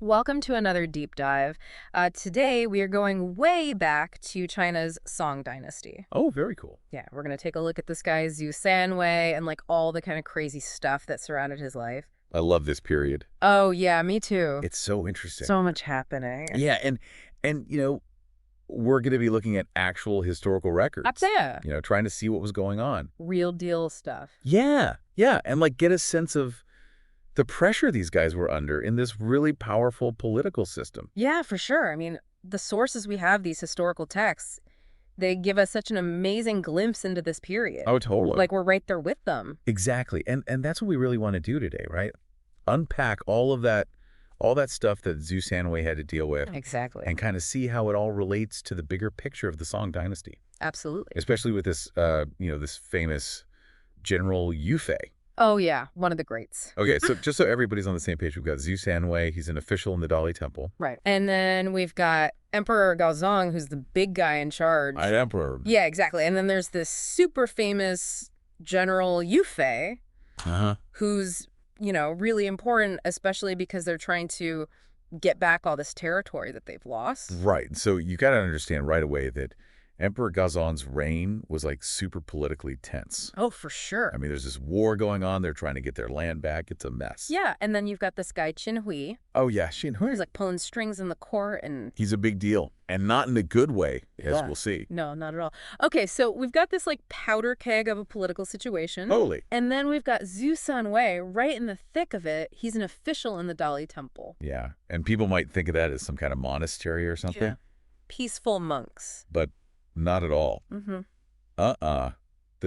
Welcome to another deep dive. Today we are going way back to China's Song Dynasty. Oh, very cool. Yeah, we're going to take a look at this guy, Zhu Sanwei, and like all the kind of crazy stuff that surrounded his life. I love this period. Oh, yeah, me too. It's so interesting. So much happening. Yeah, and we're going to be looking at actual historical records. Up there. Trying to see what was going on. Real deal stuff. Yeah, and like get a sense of the pressure these guys were under in this really powerful political system. Yeah, for sure. I mean, the sources we have, these historical texts, they give us such an amazing glimpse into this period. Oh, totally. Like we're right there with them. Exactly. And that's what we really want to do today, right? Unpack all that stuff that Zhu Sanwei had to deal with. Exactly. And kind of see how it all relates to the bigger picture of the Song Dynasty. Absolutely. Especially with this, this famous General Yu Fei. Oh, yeah. One of the greats. Okay, so just so everybody's on the same page, we've got Zhu Sanwei. He's an official in the Dali Temple. Right. And then we've got Emperor Gaozong, who's the big guy in charge. Emperor. Yeah, exactly. And then there's this super famous General Yu Fei, who's, really important, especially because they're trying to get back all this territory that they've lost. Right. So you got to understand right away that Emperor Gaozong's reign was like super politically tense. Oh, for sure. I mean, there's this war going on. They're trying to get their land back. It's a mess. Yeah, and then you've got this guy, Qin Hui. Oh, yeah, Xin Hui. Who's like pulling strings in the court and... He's a big deal, and not in a good way, as we'll see. No, not at all. Okay, so we've got this like powder keg of a political situation. Totally. And then we've got Zhu Sanwei right in the thick of it. He's an official in the Dali Temple. Yeah, and people might think of that as some kind of monastery or something. Yeah. Peaceful monks. But not at all. Mm-hmm. The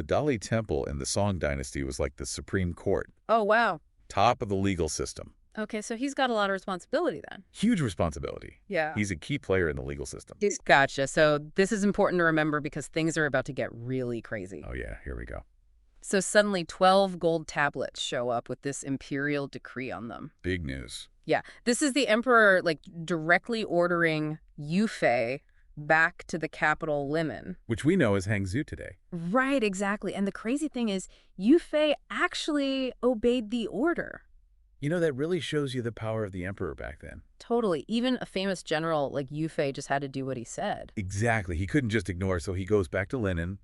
Dali Temple in the Song Dynasty was like the Supreme Court. Oh, wow. Top of the legal system. Okay, so he's got a lot of responsibility then. Huge responsibility. Yeah. He's a key player in the legal system. Gotcha. So this is important to remember because things are about to get really crazy. Oh, yeah. Here we go. So suddenly 12 gold tablets show up with this imperial decree on them. Big news. Yeah. This is the emperor directly ordering Yu Fei back to the capital Limen. Which we know as Hangzhou today. Right, exactly. And the crazy thing is, Yu Fei actually obeyed the order. That really shows you the power of the emperor back then. Totally. Even a famous general like Yu Fei just had to do what he said. Exactly. He couldn't just ignore, so he goes back to Linen,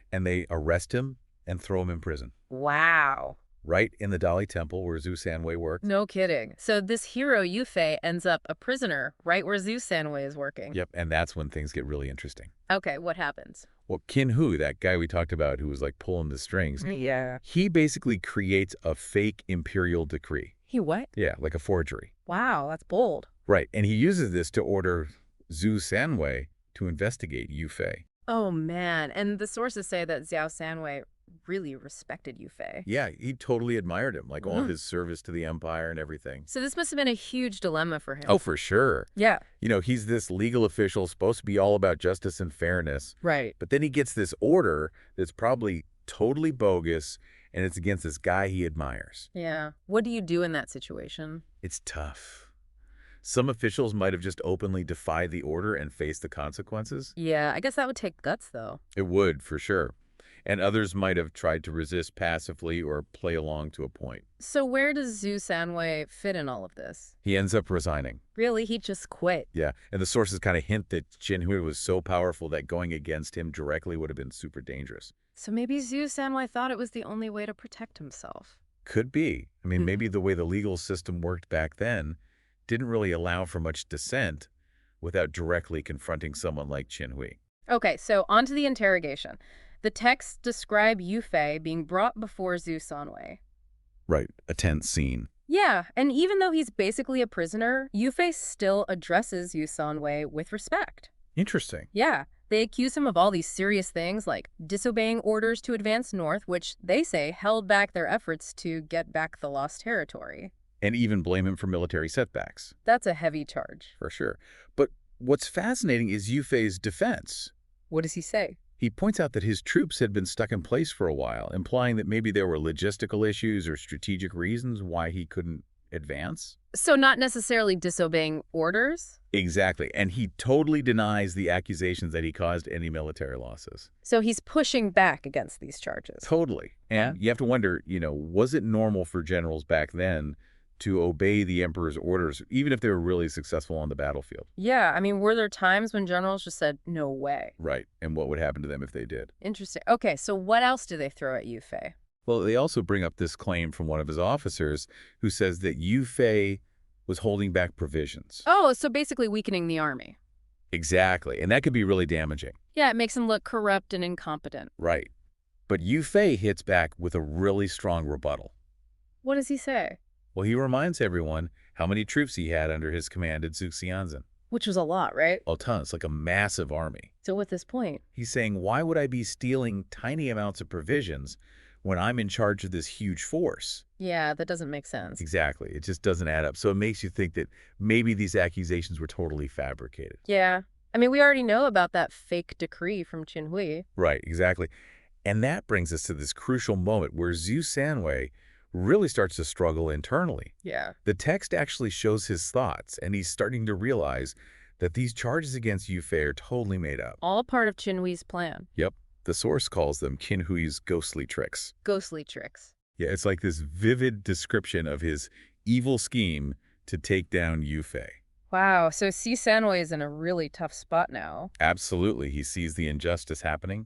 and they arrest him and throw him in prison. Wow. Right in the Dali Temple where Zhu Sanwei worked. No kidding. So this hero Yu Fei ends up a prisoner right where Zhu Sanwei is working. Yep, and that's when things get really interesting. Okay, what happens? Well, Qin Hui, that guy we talked about who was like pulling the strings, Yeah. he basically creates a fake imperial decree. He what? Yeah, like a forgery. Wow, that's bold. Right, and he uses this to order Zhu Sanwei to investigate Yu Fei. Oh, man. And the sources say that Xiao Sanwei really respected Yu Fei. Yeah, he totally admired him, like all his service to the empire and everything. So this must have been a huge dilemma for him. Oh, for sure. Yeah. He's this legal official supposed to be all about justice and fairness. Right. But then he gets this order that's probably totally bogus, and it's against this guy he admires. Yeah. What do you do in that situation? It's tough. Some officials might have just openly defied the order and faced the consequences. Yeah, I guess that would take guts, though. It would, for sure. And others might have tried to resist passively or play along to a point. So where does Zhu Sanwei fit in all of this? He ends up resigning. Really? He just quit? Yeah, and the sources kind of hint that Qin Hui was so powerful that going against him directly would have been super dangerous. So maybe Zhu Sanwei thought it was the only way to protect himself. Could be. I mean, maybe the way the legal system worked back then didn't really allow for much dissent without directly confronting someone like Qin Hui. Okay, so on to the interrogation. The texts describe Yu Fei being brought before Zhu Sanwei. Right, a tense scene. Yeah, and even though he's basically a prisoner, Yu Fei still addresses Zhu Sanwei with respect. Interesting. Yeah, they accuse him of all these serious things like disobeying orders to advance north, which they say held back their efforts to get back the lost territory. And even blame him for military setbacks. That's a heavy charge. For sure. But what's fascinating is Yu Fei's defense. What does he say? He points out that his troops had been stuck in place for a while, implying that maybe there were logistical issues or strategic reasons why he couldn't advance. So not necessarily disobeying orders? Exactly. And he totally denies the accusations that he caused any military losses. So he's pushing back against these charges. Totally. And you have to wonder, was it normal for generals back then to obey the emperor's orders, even if they were really successful on the battlefield. Yeah, I mean, were there times when generals just said, no way? Right. And what would happen to them if they did? Interesting. Okay, so what else do they throw at Yu Fei? Well, they also bring up this claim from one of his officers who says that Yu Fei was holding back provisions. Oh, so basically weakening the army. Exactly. And that could be really damaging. Yeah, it makes him look corrupt and incompetent. Right. But Yu Fei hits back with a really strong rebuttal. What does he say? Well, he reminds everyone how many troops he had under his command at Zuxianzan. Which was a lot, right? A ton. It's like a massive army. So at this point, He's saying, why would I be stealing tiny amounts of provisions when I'm in charge of this huge force? yeah, that doesn't make sense. Exactly. It just doesn't add up. So it makes you think that maybe these accusations were totally fabricated. Yeah. I mean, we already know about that fake decree from Qinhui. Right, exactly. And that brings us to this crucial moment where Zhu Sanwei really starts to struggle internally. Yeah. The text actually shows his thoughts, and he's starting to realize that these charges against Yu Fei are totally made up. All part of Qinhui's plan. Yep. The source calls them Qinhui's ghostly tricks. Ghostly tricks. Yeah, it's like this vivid description of his evil scheme to take down Yu Fei. Wow, so Si Sanwei is in a really tough spot now. Absolutely. He sees the injustice happening,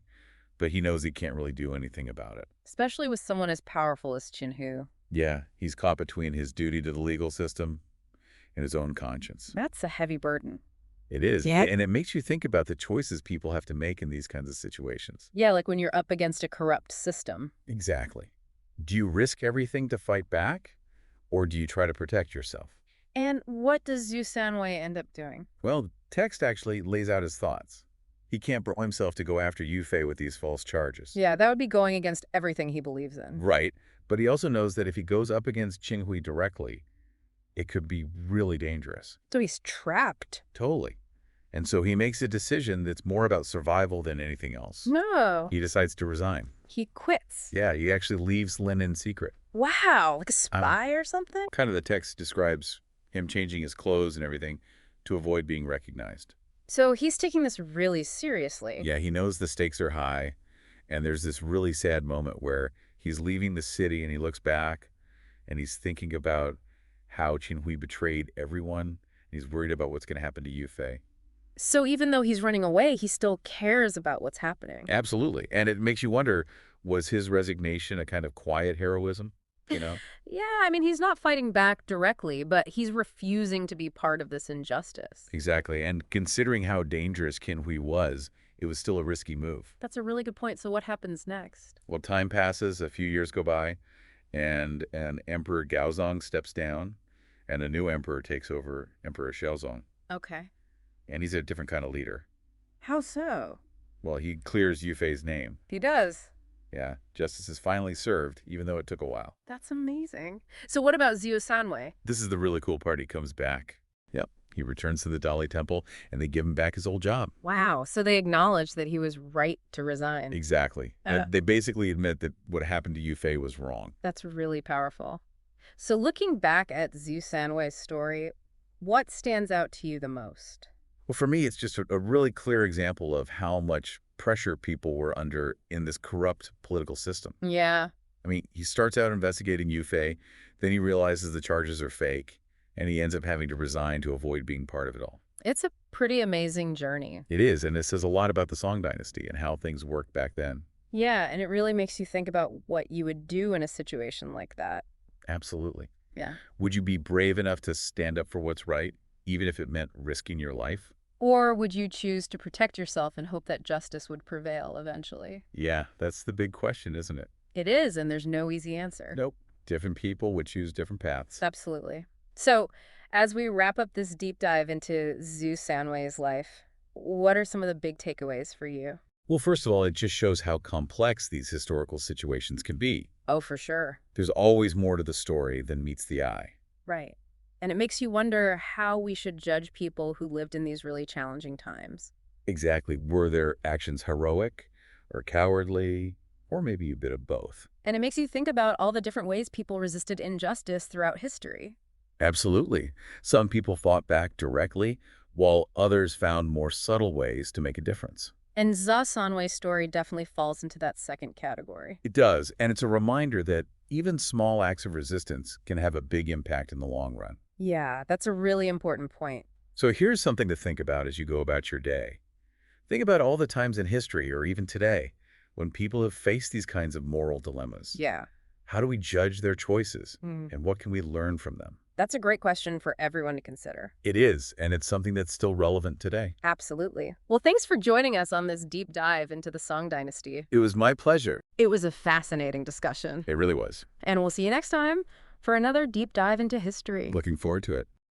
but he knows he can't really do anything about it. Especially with someone as powerful as Qinhu. Yeah, he's caught between his duty to the legal system and his own conscience. That's a heavy burden. It is. Yeah. And it makes you think about the choices people have to make in these kinds of situations. Yeah, like when you're up against a corrupt system. Exactly. Do you risk everything to fight back, or do you try to protect yourself? And what does Zhu Sanwei end up doing? Well, the text actually lays out his thoughts. He can't bring himself to go after Yu Fei with these false charges. Yeah, that would be going against everything he believes in. Right. But he also knows that if he goes up against Qinghui directly, it could be really dangerous. So he's trapped. Totally. And so he makes a decision that's more about survival than anything else. No. He decides to resign. He quits. Yeah, he actually leaves Lin in secret. Wow, like a spy or something? Kind of the text describes him changing his clothes and everything to avoid being recognized. So he's taking this really seriously. Yeah, he knows the stakes are high, and there's this really sad moment where he's leaving the city and he looks back and he's thinking about how Qinhui betrayed everyone. And he's worried about what's going to happen to Yu Fei. So even though he's running away, he still cares about what's happening. Absolutely. And it makes you wonder, was his resignation a kind of quiet heroism? You know? Yeah, I mean, he's not fighting back directly, but he's refusing to be part of this injustice. Exactly. And considering how dangerous Qinhui was, it was still a risky move. That's a really good point. So what happens next? Well, time passes, a few years go by, and Emperor Gaozong steps down, and a new emperor takes over, Emperor Xiaozong. Okay. And he's a different kind of leader. How so? Well, he clears Yu Fei's name. He does. Yeah, justice is finally served, even though it took a while. That's amazing. So what about Zhu Sanwei? This is the really cool part. He comes back. Yep. He returns to the Dali Temple, and they give him back his old job. Wow. So they acknowledge that he was right to resign. Exactly. They basically admit that what happened to Yu Fei was wrong. That's really powerful. So looking back at Zhu Sanwei's story, what stands out to you the most? Well, for me, it's just a really clear example of how much pressure people were under in this corrupt political system. Yeah. I mean, he starts out investigating Yu Fei, then he realizes the charges are fake, and he ends up having to resign to avoid being part of it all. It's a pretty amazing journey. It is, and it says a lot about the Song Dynasty and how things worked back then. Yeah, and it really makes you think about what you would do in a situation like that. Absolutely. Yeah. Would you be brave enough to stand up for what's right, even if it meant risking your life? Or would you choose to protect yourself and hope that justice would prevail eventually? Yeah, that's the big question, isn't it? It is, and there's no easy answer. Nope. Different people would choose different paths. Absolutely. So, as we wrap up this deep dive into Zhu Sanwei's life, what are some of the big takeaways for you? Well, first of all, it just shows how complex these historical situations can be. Oh, for sure. There's always more to the story than meets the eye. Right. And it makes you wonder how we should judge people who lived in these really challenging times. Exactly. Were their actions heroic or cowardly, or maybe a bit of both? And it makes you think about all the different ways people resisted injustice throughout history. Absolutely. Some people fought back directly, while others found more subtle ways to make a difference. And Sanwei's story definitely falls into that second category. It does, and it's a reminder that even small acts of resistance can have a big impact in the long run. Yeah, that's a really important point. So here's something to think about as you go about your day. Think about all the times in history, or even today, when people have faced these kinds of moral dilemmas. Yeah. How do we judge their choices, Mm. and what can we learn from them? That's a great question for everyone to consider. It is, and it's something that's still relevant today. Absolutely. Well, thanks for joining us on this deep dive into the Song Dynasty. It was my pleasure. It was a fascinating discussion. It really was. And we'll see you next time for another deep dive into history. Looking forward to it.